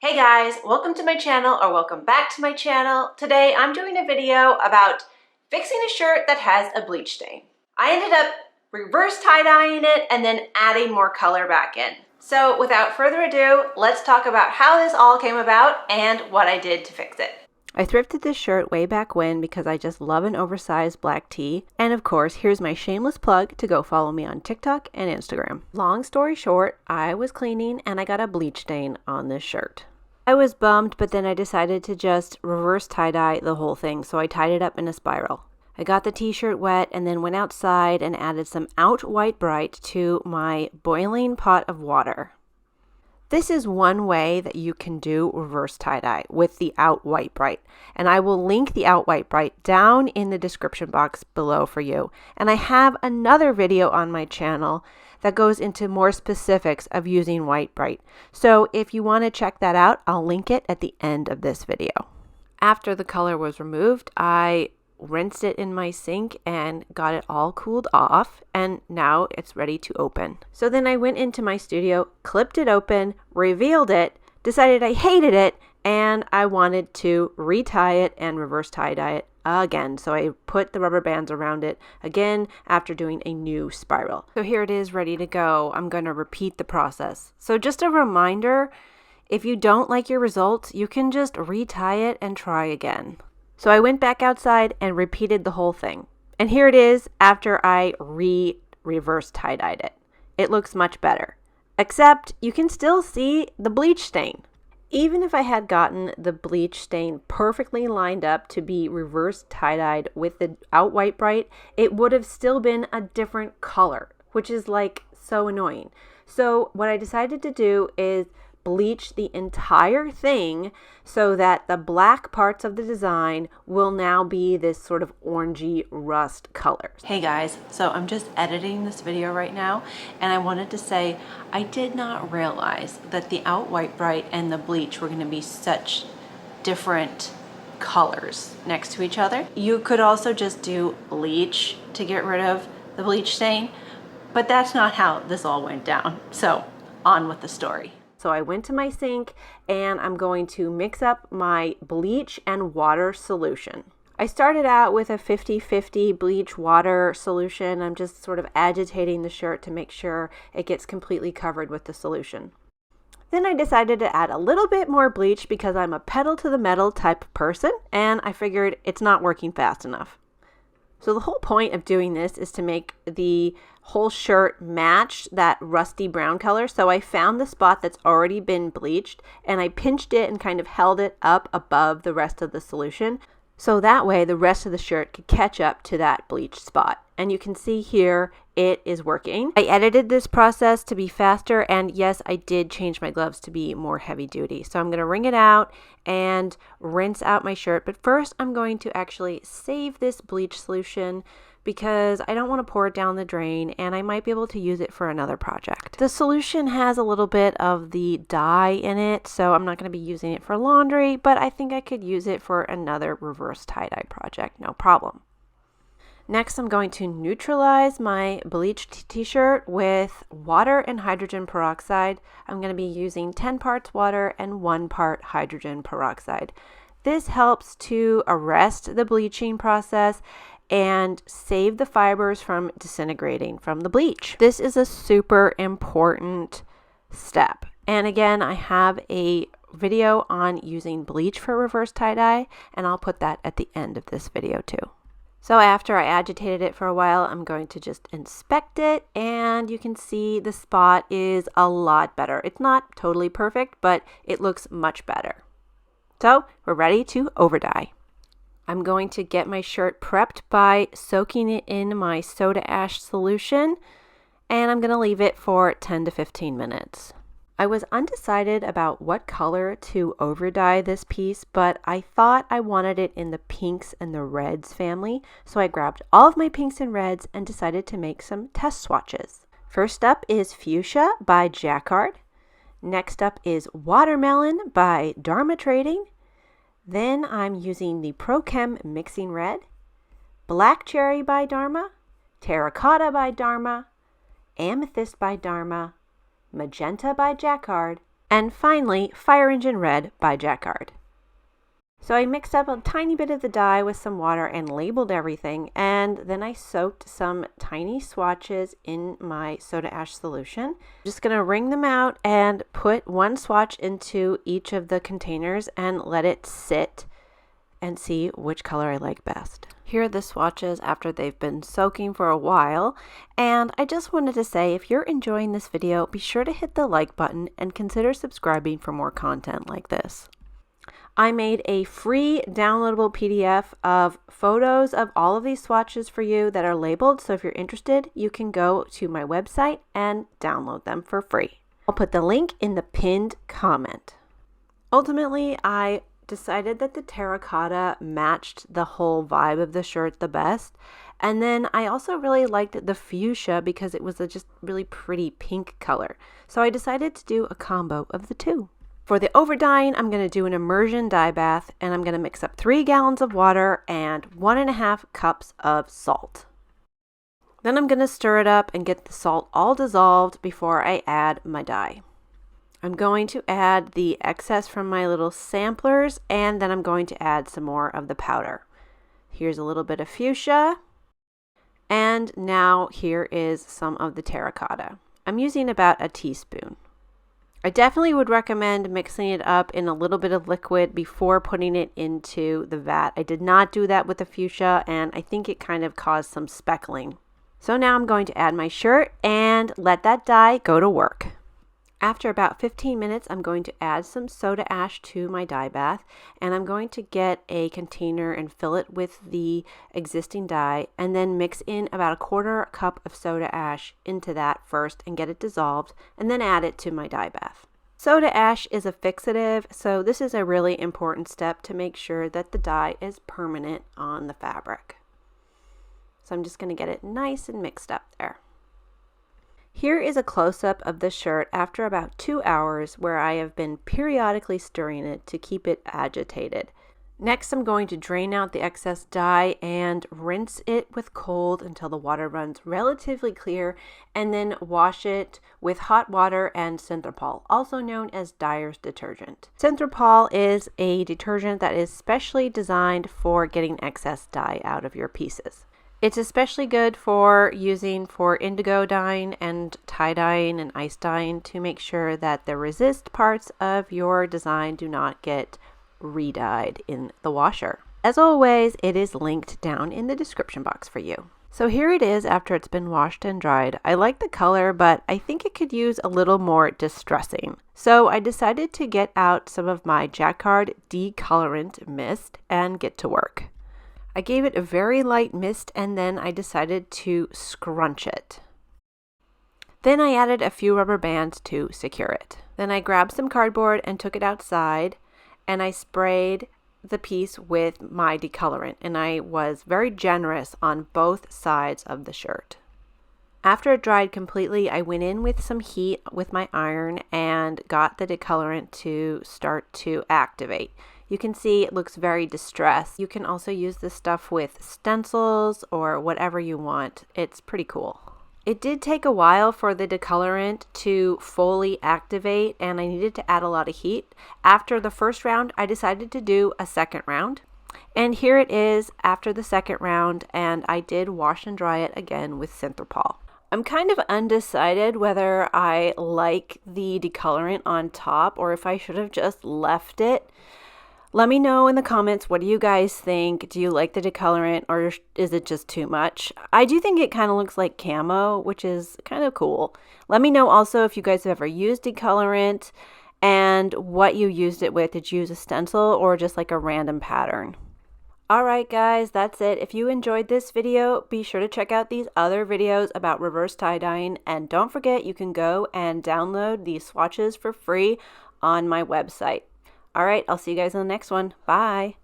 Hey guys, welcome to my channel or welcome back to my channel. Today I'm doing a video about fixing a shirt that has a bleach stain. I ended up reverse tie-dyeing it and then adding more color back in. So without further ado, let's talk about how this all came about and what I did to fix it. I thrifted this shirt way back when because I just love an oversized black tee. And of course, here's my shameless plug to go follow me on TikTok and Instagram. Long story short, I was cleaning and I got a bleach stain on this shirt. I was bummed, but then I decided to just reverse tie-dye the whole thing, so I tied it up in a spiral. I got the t-shirt wet and then went outside and added some Out White Bright to my boiling pot of water. This is one way that you can do reverse tie-dye with the Out White Bright, and I will link the Out White Bright down in the description box below for you. And I have another video on my channel that goes into more specifics of using White Bright. So if you want to check that out, I'll link it at the end of this video. After the color was removed, I rinsed it in my sink and got it all cooled off, and now it's ready to open. So then I went into my studio, clipped it open, revealed it, decided I hated it, and I wanted to retie it and reverse tie-dye it again. So I put the rubber bands around it again after doing a new spiral. So here it is ready to go. I'm going to repeat the process. So just a reminder, if you don't like your results, you can just retie it and try again. So I went back outside and repeated the whole thing. And here it is after I reverse tie-dyed it. It looks much better. Except you can still see the bleach stain. Even if I had gotten the bleach stain perfectly lined up to be reverse tie-dyed with the Out White Bright, it would have still been a different color, which is like so annoying. So what I decided to do is bleach the entire thing so that the black parts of the design will now be this sort of orangey rust color. Hey guys, so I'm just editing this video right now, and I wanted to say I did not realize that the Out White Bright and the bleach were going to be such different colors next to each other. You could also just do bleach to get rid of the bleach stain, but that's not how this all went down. So on with the story. So I went to my sink and I'm going to mix up my bleach and water solution. I started out with a 50-50 bleach water solution. I'm just sort of agitating the shirt to make sure it gets completely covered with the solution. Then I decided to add a little bit more bleach because I'm a pedal to the metal type of person, and I figured it's not working fast enough. So the whole point of doing this is to make the whole shirt match that rusty brown color. So I found the spot that's already been bleached and I pinched it and kind of held it up above the rest of the solution. So that way the rest of the shirt could catch up to that bleached spot. And you can see here it is working. I edited this process to be faster, and yes, I did change my gloves to be more heavy duty. So I'm going to wring it out and rinse out my shirt. But first I'm going to actually save this bleach solution because I don't want to pour it down the drain and I might be able to use it for another project. The solution has a little bit of the dye in it, so I'm not going to be using it for laundry, but I think I could use it for another reverse tie-dye project, no problem. Next, I'm going to neutralize my bleached t-shirt with water and hydrogen peroxide. I'm going to be using 10 parts water and 1 part hydrogen peroxide. This helps to arrest the bleaching process and save the fibers from disintegrating from the bleach. This is a super important step. And again, I have a video on using bleach for reverse tie-dye, and I'll put that at the end of this video too. So after I agitated it for a while, I'm going to just inspect it, and you can see the spot is a lot better. It's not totally perfect, but it looks much better. So we're ready to overdye. I'm going to get my shirt prepped by soaking it in my soda ash solution, and I'm going to leave it for 10 to 15 minutes. I was undecided about what color to overdye this piece, but I thought I wanted it in the pinks and the reds family, so I grabbed all of my pinks and reds and decided to make some test swatches. First up is Fuchsia by Jacquard. Next up is Watermelon by Dharma Trading. Then I'm using the ProChem Mixing Red, Black Cherry by Dharma, Terracotta by Dharma, Amethyst by Dharma, Magenta by Jacquard, and finally Fire Engine Red by Jacquard. So I mixed up a tiny bit of the dye with some water and labeled everything, and then I soaked some tiny swatches in my soda ash solution. I'm just going to wring them out and put one swatch into each of the containers and let it sit and see which color I like best. Here are the swatches after they've been soaking for a while, and I just wanted to say, if you're enjoying this video, be sure to hit the like button and consider subscribing for more content like this. I made a free downloadable PDF of photos of all of these swatches for you that are labeled, so if you're interested, you can go to my website and download them for free. I'll put the link in the pinned comment. Ultimately, I decided that the terracotta matched the whole vibe of the shirt the best, and then I also really liked the fuchsia because it was a just really pretty pink color, so I decided to do a combo of the two. For the overdyeing, I'm going to do an immersion dye bath, and I'm going to mix up 3 gallons of water and 1.5 cups of salt. Then I'm going to stir it up and get the salt all dissolved before I add my dye. I'm going to add the excess from my little samplers, and then I'm going to add some more of the powder. Here's a little bit of fuchsia, and now here is some of the terracotta. I'm using about a teaspoon. I definitely would recommend mixing it up in a little bit of liquid before putting it into the vat. I did not do that with the fuchsia, and I think it kind of caused some speckling. So now I'm going to add my shirt and let that dye go to work. After about 15 minutes, I'm going to add some soda ash to my dye bath, and I'm going to get a container and fill it with the existing dye, and then mix in about 1/4 cup of soda ash into that first and get it dissolved, and then add it to my dye bath. Soda ash is a fixative, so this is a really important step to make sure that the dye is permanent on the fabric. So I'm just going to get it nice and mixed up there. Here is a close-up of the shirt after about 2 hours where I have been periodically stirring it to keep it agitated. Next, I'm going to drain out the excess dye and rinse it with cold until the water runs relatively clear, and then wash it with hot water and Synthropol, also known as dyer's detergent. Synthropol is a detergent that is specially designed for getting excess dye out of your pieces. It's especially good for using for indigo dyeing and tie dyeing and ice dyeing to make sure that the resist parts of your design do not get re-dyed in the washer. As always, it is linked down in the description box for you. So here it is after it's been washed and dried. I like the color, but I think it could use a little more distressing. So I decided to get out some of my Jacquard decolorant mist and get to work. I gave it a very light mist, and then I decided to scrunch it. Then I added a few rubber bands to secure it. Then I grabbed some cardboard and took it outside, and I sprayed the piece with my decolorant, and I was very generous on both sides of the shirt. After it dried completely, I went in with some heat with my iron and got the decolorant to start to activate. You can see it looks very distressed. You can also use this stuff with stencils or whatever you want. It's pretty cool. It did take a while for the decolorant to fully activate, and I needed to add a lot of heat. After the first round, I decided to do a second round. And here it is after the second round, and I did wash and dry it again with Synthropol. I'm kind of undecided whether I like the decolorant on top or if I should have just left it. Let me know in the comments, what do you guys think? Do you like the decolorant, or is it just too much? I do think it kind of looks like camo, which is kind of cool. Let me know also if you guys have ever used decolorant and what you used it with. Did you use a stencil or just like a random pattern? Alright guys, that's it. If you enjoyed this video, be sure to check out these other videos about reverse tie-dyeing, and don't forget you can go and download these swatches for free on my website. Alright, I'll see you guys in the next one. Bye!